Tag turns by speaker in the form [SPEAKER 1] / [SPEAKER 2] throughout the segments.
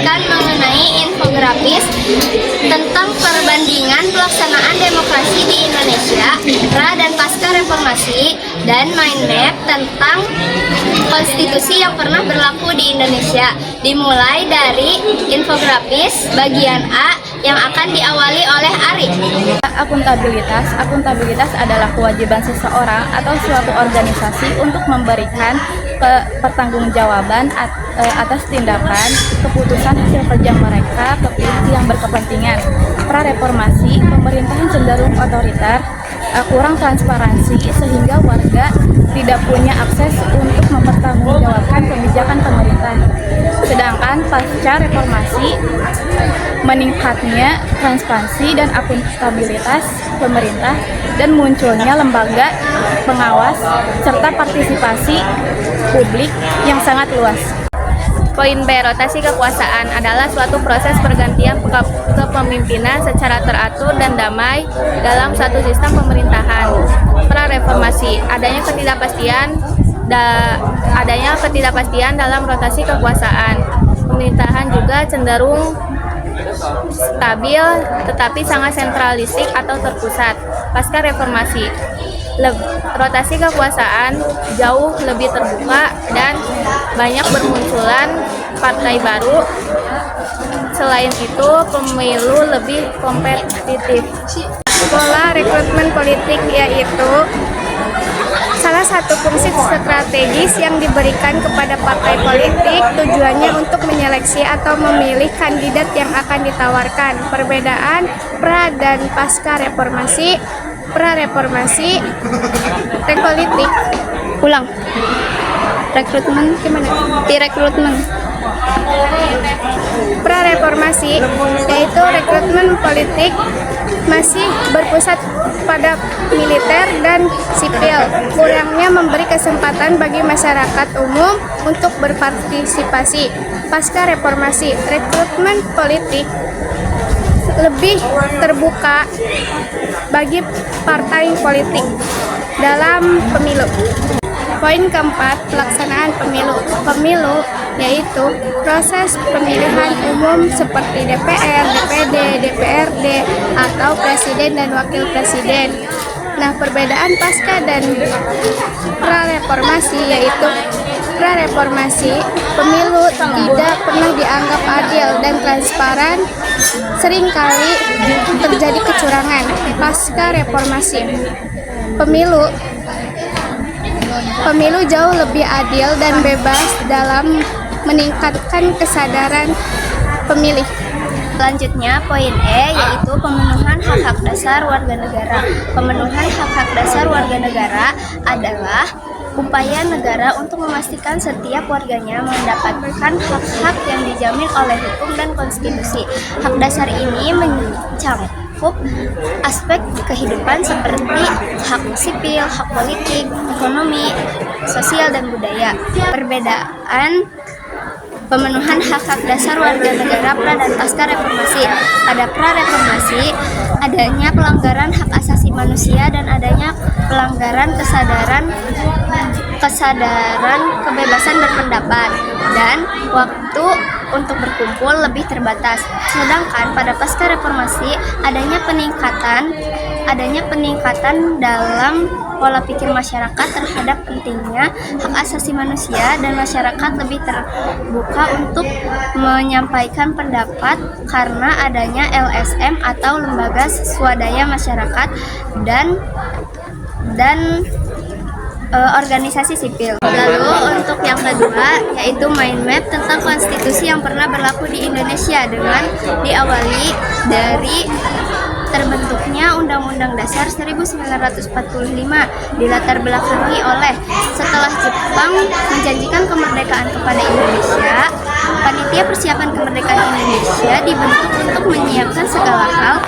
[SPEAKER 1] menyajikan mengenai infografis tentang perbandingan pelaksanaan demokrasi di Indonesia pra dan pasca reformasi dan mind map tentang konstitusi yang pernah berlaku di Indonesia. Dimulai dari infografis bagian A yang akan diawali oleh Ari.
[SPEAKER 2] Akuntabilitas adalah kewajiban seseorang atau suatu organisasi untuk memberikan pertanggungjawaban atas tindakan, keputusan hasil kerja mereka ke pihak yang berkepentingan. Pra-reformasi, pemerintahan cenderung otoriter, kurang transparansi sehingga warga tidak punya akses untuk mempertanggungjawabkan kebijakan pemerintah. Sedangkan pasca reformasi, meningkatnya transparansi dan akuntabilitas pemerintah dan munculnya lembaga pengawas serta partisipasi publik yang sangat luas. Poin B, rotasi kekuasaan adalah suatu proses pergantian kepemimpinan secara teratur dan damai dalam suatu sistem pemerintahan. Pra-reformasi, adanya ketidakpastian dalam rotasi kekuasaan. Pemerintahan juga cenderung stabil tetapi sangat sentralistik atau terpusat. Pasca reformasi, rotasi kekuasaan jauh lebih terbuka dan banyak bermunculan partai baru. Selain itu, pemilu lebih kompetitif. Pola rekrutmen politik yaitu salah satu fungsi strategis yang diberikan kepada partai politik, tujuannya untuk menyeleksi atau memilih kandidat yang akan ditawarkan. Perbedaan pra dan pasca reformasi. Pra-reformasi, politik. Ulang. Rekrutmen gimana? Direkrutmen. Pra-reformasi yaitu rekrutmen politik masih berpusat pada militer dan sipil, kurangnya memberi kesempatan bagi masyarakat umum untuk berpartisipasi. Pasca reformasi, rekrutmen politik lebih terbuka bagi partai politik dalam pemilu. Poin keempat, pelaksanaan pemilu. Pemilu yaitu proses pemilihan umum seperti DPR, DPD, DPRD, atau presiden dan wakil presiden. Nah, perbedaan pasca dan pra-reformasi yaitu pra-reformasi, pemilu tidak pernah dianggap adil dan transparan, seringkali terjadi kecurangan. Pasca reformasi, pemilu jauh lebih adil dan bebas dalam meningkatkan kesadaran pemilih. Selanjutnya, poin E yaitu pemenuhan hak-hak dasar warga negara. Pemenuhan hak-hak dasar warga negara adalah upaya negara untuk memastikan setiap warganya mendapatkan hak-hak yang dijamin oleh hukum dan konstitusi. Hak dasar ini mencakup aspek kehidupan seperti hak sipil, hak politik, ekonomi, sosial, dan budaya. Perbedaan pemenuhan hak-hak dasar warga negara pra dan pasca reformasi. Pada pra-reformasi, adanya pelanggaran hak asasi manusia dan adanya pelanggaran kesadaran kebebasan berpendapat dan waktu untuk berkumpul lebih terbatas. Sedangkan pada pasca reformasi adanya peningkatan dalam pola pikir masyarakat terhadap pentingnya hak asasi manusia dan masyarakat lebih terbuka untuk menyampaikan pendapat karena adanya LSM atau lembaga swadaya masyarakat dan organisasi sipil. Lalu untuk yang kedua yaitu mind map tentang konstitusi yang pernah berlaku di Indonesia dengan diawali dari terbentuknya Undang-Undang Dasar 1945 dilatar belakangi oleh setelah Jepang menjanjikan kemerdekaan kepada Indonesia, Panitia Persiapan Kemerdekaan Indonesia dibentuk untuk menyiapkan segala hal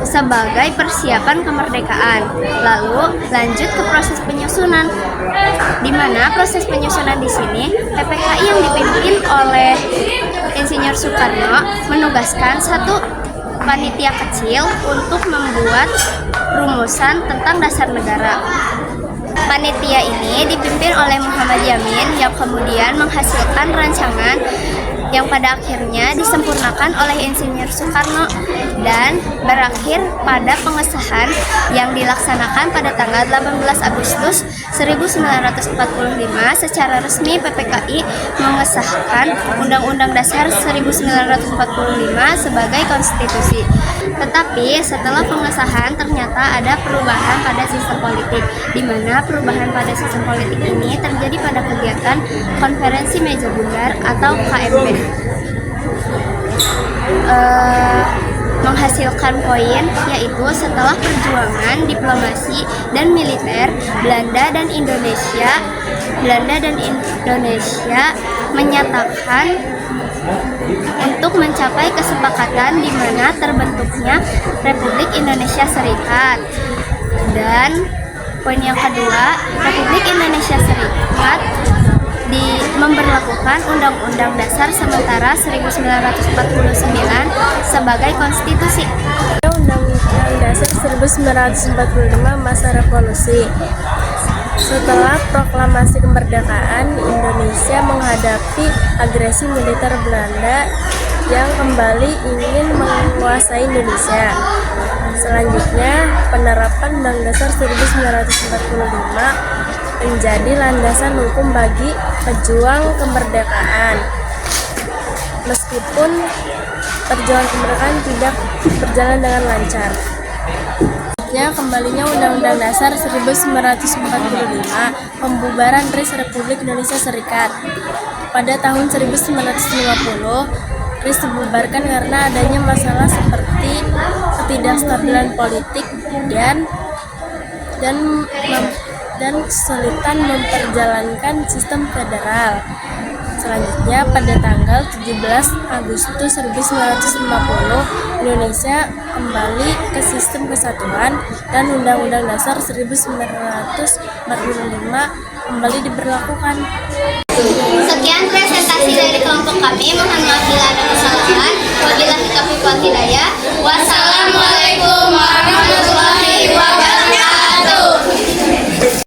[SPEAKER 2] sebagai persiapan kemerdekaan. Lalu lanjut ke proses penyusunan, di mana proses penyusunan di sini PPKI yang dipimpin oleh Insinyur Soekarno menugaskan satu panitia kecil untuk membuat rumusan tentang dasar negara. Panitia ini dipimpin oleh Muhammad Yamin yang kemudian menghasilkan rancangan yang pada akhirnya disempurnakan oleh Insinyur Soekarno dan berakhir pada pengesahan yang dilaksanakan pada tanggal 18 Agustus 1945 secara resmi. PPKI mengesahkan Undang-Undang Dasar 1945 sebagai konstitusi. Tetapi setelah pengesahan ternyata ada perubahan pada sistem politik, di mana perubahan pada sistem politik ini terjadi pada kegiatan Konferensi Meja Bundar atau KMB. Menghasilkan poin yaitu setelah perjuangan diplomasi dan militer, Belanda dan Indonesia menyatakan untuk mencapai kesepakatan di mana terbentuknya Republik Indonesia Serikat. Dan poin yang kedua, Republik Indonesia Serikat memberlakukan Undang-Undang Dasar sementara 1949 sebagai konstitusi.
[SPEAKER 3] Undang-Undang Dasar 1945 masa revolusi. Setelah proklamasi kemerdekaan, Indonesia menghadapi agresi militer Belanda yang kembali ingin menguasai Indonesia. Selanjutnya, penerapan Undang Dasar 1945 menjadi landasan hukum bagi pejuang kemerdekaan. Meskipun perjuangan kemerdekaan tidak berjalan dengan lancar. Kembalinya Undang-Undang Dasar 1945, pembubaran RIS Republik Indonesia Serikat. Pada tahun 1950, RIS dibubarkan karena adanya masalah seperti ketidakstabilan politik dan kesulitan memperjalankan sistem federal. Selanjutnya, pada tanggal 17 Agustus 1950, Indonesia kembali ke sistem kesatuan dan Undang-Undang Dasar 1945 kembali diberlakukan.
[SPEAKER 1] Sekian presentasi dari kelompok kami. Mohon maaf bila ada kesalahan.